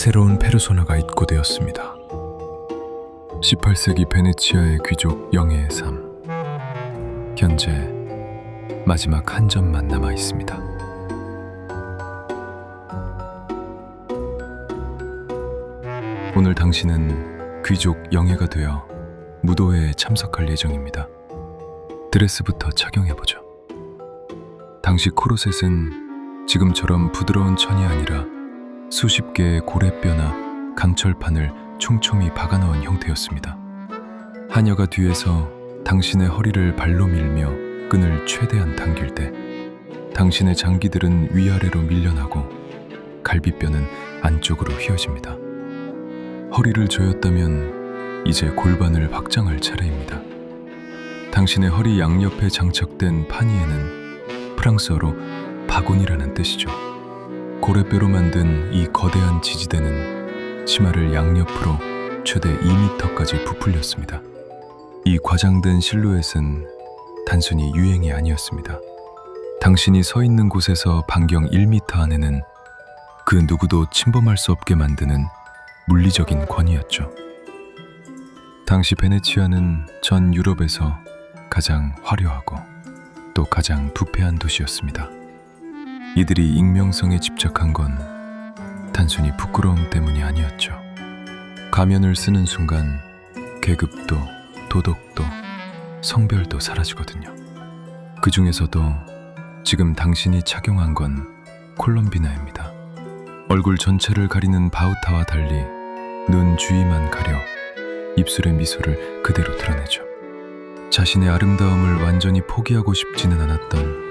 새로운 페르소나가 입고되었습니다. 18세기 베네치아의 귀족 영예의 삶. 현재 마지막 한 점만 남아 있습니다. 오늘 당신은 귀족 영예가 되어 무도회에 참석할 예정입니다. 드레스부터 착용해보죠. 당시 코르셋은 지금처럼 부드러운 천이 아니라 수십 개의 고래뼈나 강철판을 촘촘히 박아넣은 형태였습니다. 하녀가 뒤에서 당신의 허리를 발로 밀며 끈을 최대한 당길 때 당신의 장기들은 위아래로 밀려나고 갈비뼈는 안쪽으로 휘어집니다. 허리를 조였다면 이제 골반을 확장할 차례입니다. 당신의 허리 양옆에 장착된 파니에는 프랑스어로 바곤이라는 뜻이죠. 고래뼈로 만든 이 거대한 지지대는 치마를 양옆으로 최대 2m까지 부풀렸습니다. 이 과장된 실루엣은 단순히 유행이 아니었습니다. 당신이 서 있는 곳에서 반경 1m 안에는 그 누구도 침범할 수 없게 만드는 물리적인 권위였죠. 당시 베네치아는 전 유럽에서 가장 화려하고 또 가장 부패한 도시였습니다. 이들이 익명성에 집착한 건 단순히 부끄러움 때문이 아니었죠. 가면을 쓰는 순간 계급도 도덕도 성별도 사라지거든요. 그 중에서도 지금 당신이 착용한 건 콜럼비나입니다. 얼굴 전체를 가리는 바우타와 달리 눈 주위만 가려 입술의 미소를 그대로 드러내죠. 자신의 아름다움을 완전히 포기하고 싶지는 않았던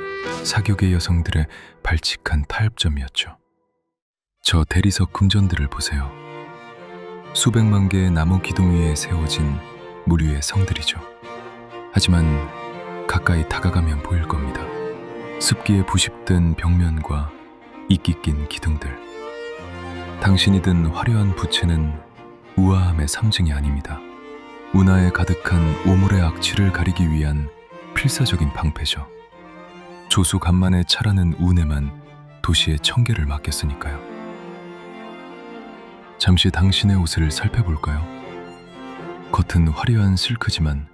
사교계 여성들의 발칙한 타협점이었죠. 저 대리석 금전들을 보세요. 수백만 개의 나무 기둥 위에 세워진 무리의 성들이죠. 하지만 가까이 다가가면 보일 겁니다. 습기에 부식된 벽면과 이끼 낀 기둥들. 당신이 든 화려한 부채는 우아함의 상징이 아닙니다. 운하에 가득한 오물의 악취를 가리기 위한 필사적인 방패죠. 조수 간만에 차라는 운에만 도시의 청계를 맡겼으니까요. 잠시 당신의 옷을 살펴볼까요? 겉은 화려한 실크지만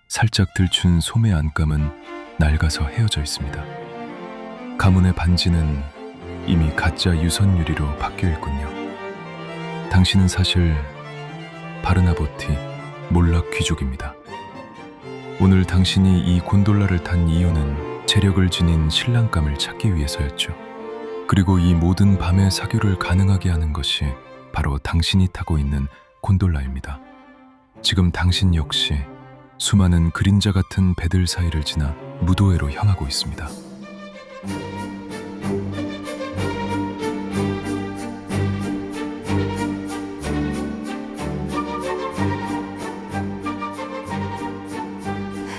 살짝 들춘 소매 안감은 낡아서 헤어져 있습니다. 가문의 반지는 이미 가짜 유선 유리로 바뀌어 있군요. 당신은 사실 바르나보티 몰락 귀족입니다. 오늘 당신이 이 곤돌라를 탄 이유는 재력을 지닌 신랑감을 찾기 위해서였죠. 그리고 이 모든 밤의 사교를 가능하게 하는 것이 바로 당신이 타고 있는 곤돌라입니다. 지금 당신 역시 수많은 그림자 같은 배들 사이를 지나 무도회로 향하고 있습니다.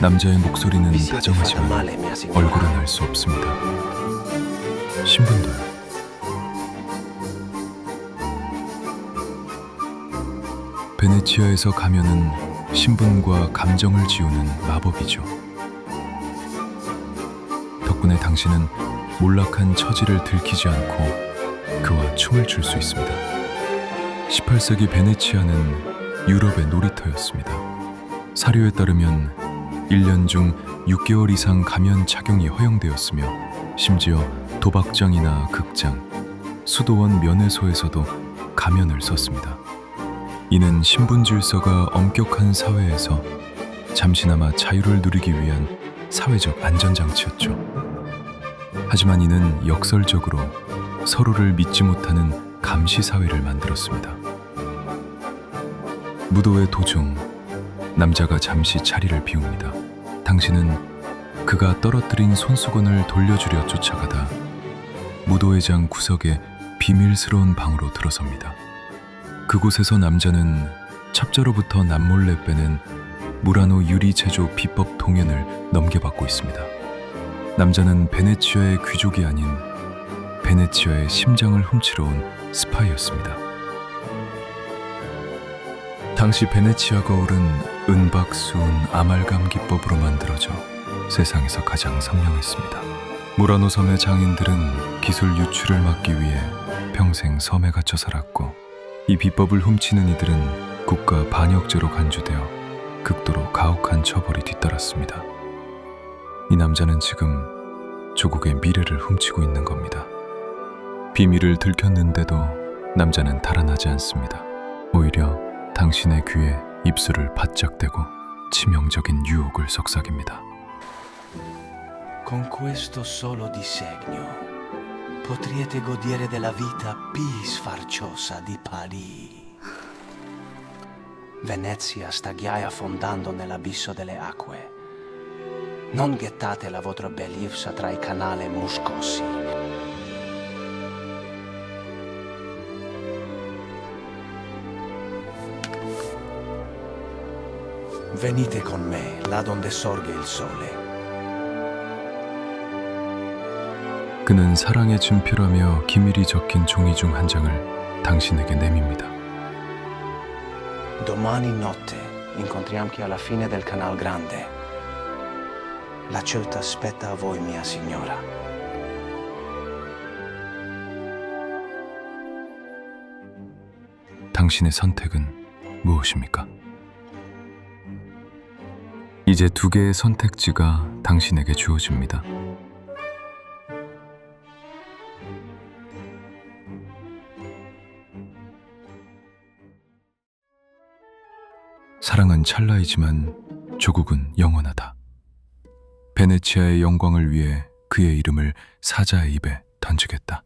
남자의 목소리는 다정하지만 얼굴은 알 수 없습니다. 신분도요. 베네치아에서 가면은 신분과 감정을 지우는 마법이죠. 덕분에 당신은 몰락한 처지를 들키지 않고 그와 춤을 출 수 있습니다. 18세기 베네치아는 유럽의 놀이터였습니다. 사료에 따르면 1년 중 6개월 이상 가면 착용이 허용되었으며 심지어 도박장이나 극장, 수도원 면회소에서도 가면을 썼습니다. 이는 신분 질서가 엄격한 사회에서 잠시나마 자유를 누리기 위한 사회적 안전장치였죠. 하지만 이는 역설적으로 서로를 믿지 못하는 감시 사회를 만들었습니다. 무도회 도중 남자가 잠시 자리를 비웁니다. 당신은 그가 떨어뜨린 손수건을 돌려주려 쫓아가다 무도회장 구석의 비밀스러운 방으로 들어섭니다. 그곳에서 남자는 첩자로부터 남몰래 빼낸 무라노 유리 제조 비법 동연을 넘겨받고 있습니다. 남자는 베네치아의 귀족이 아닌 베네치아의 심장을 훔치러 온 스파이였습니다. 당시 베네치아 거울은 은박수은 아말감 기법으로 만들어져 세상에서 가장 선명했습니다. 무라노 섬의 장인들은 기술 유출을 막기 위해 평생 섬에 갇혀 살았고 이 비법을 훔치는 이들은 국가 반역죄로 간주되어 극도로 가혹한 처벌이 뒤따랐습니다. 이 남자는 지금 조국의 미래를 훔치고 있는 겁니다. 비밀을 들켰는데도 남자는 달아나지 않습니다. 오히려 당신의 귀에 입술을 바짝 대고 치명적인 유혹을 속삭입니다. Con questo solo disegno potrete godere della vita più sfarzosa di Parigi. Venezia sta ghiai affondando nell'abisso delle acque. Non gettate la vostra bellezza tra i canali muscosi. Venite con me, là donde sorge il sole. 그는 사랑의 증표라며 기밀이 적힌 종이 중 한 장을 당신에게 내밉니다. Domani notte incontriamoci alla fine del Canal Grande. La città aspetta a voi, mia signora. 당신의 선택은 무엇입니까? 이제 두 개의 선택지가 당신에게 주어집니다. 사랑은 찰나이지만 조국은 영원하다. 베네치아의 영광을 위해 그의 이름을 사자의 입에 던지겠다.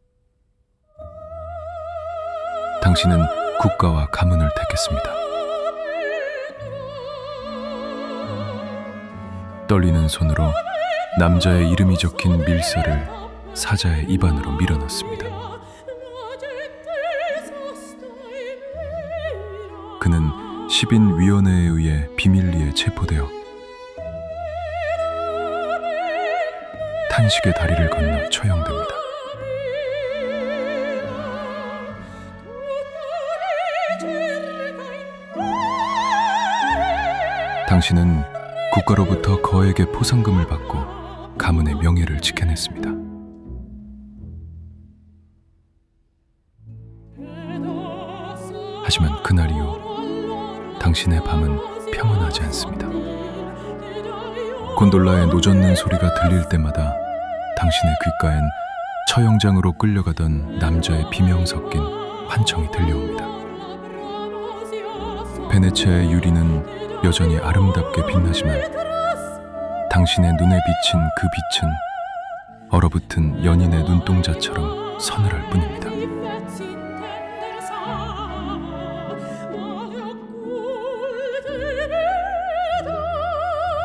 당신은 국가와 가문을 택했습니다. 떨리는 손으로 남자의 이름이 적힌 밀서를 사자의 입안으로 밀어넣습니다. 그는 10인 위원회에 의해 비밀리에 체포되어 탄식의 다리를 건너 처형됩니다. 당신은 국가로부터 거액의 포상금을 받고 가문의 명예를 지켜냈습니다. 하지만 그날 이후 당신의 밤은 평온하지 않습니다. 곤돌라의 노젓는 소리가 들릴 때마다 당신의 귓가엔 처형장으로 끌려가던 남자의 비명 섞인 환청이 들려옵니다. 베네치아의 유리는 여전히 아름답게 빛나지만 당신의 눈에 비친 그 빛은 얼어붙은 연인의 눈동자처럼 서늘할 뿐입니다.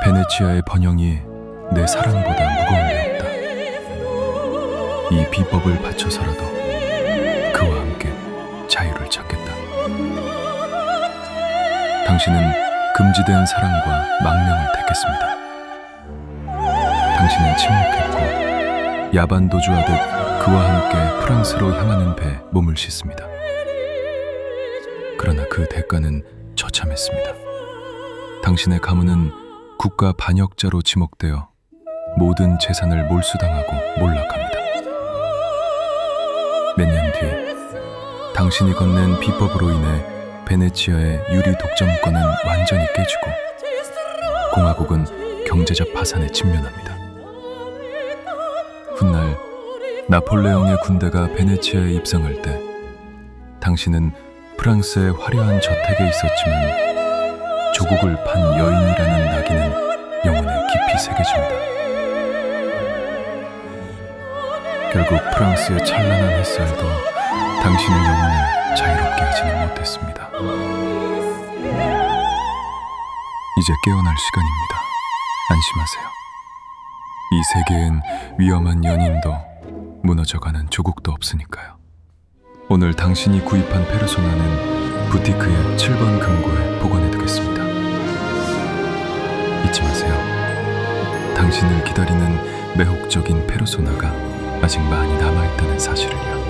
베네치아의 번영이 내 사랑보다 무거운 게 없다. 이 비법을 바쳐서라도 그와 함께 자유를 찾겠다. 당신은 금지된 사랑과 망명을 택했습니다. 당신은 침묵했고 야반도주하듯 그와 함께 프랑스로 향하는 배에 몸을 싣습니다. 그러나 그 대가는 처참했습니다. 당신의 가문은 국가 반역자로 지목되어 모든 재산을 몰수당하고 몰락합니다. 몇 년 뒤 당신이 건넨 비법으로 인해 베네치아의 유리 독점권은 완전히 깨지고 공화국은 경제적 파산에 직면합니다. 훗날 나폴레옹의 군대가 베네치아에 입성할 때 당신은 프랑스의 화려한 저택에 있었지만 조국을 판 여인이라는 낙인은 영혼에 깊이 새겨집니다. 결국 프랑스의 찬란한 햇살도 당신의 영혼을 자유롭게 하지는 못했습니다. 이제 깨어날 시간입니다. 안심하세요. 이 세계엔 위험한 연인도 무너져가는 조국도 없으니까요. 오늘 당신이 구입한 페르소나는 부티크의 7번 금고에 보관해두겠습니다. 잊지 마세요. 당신을 기다리는 매혹적인 페르소나가 아직 많이 남아있다는 사실을요.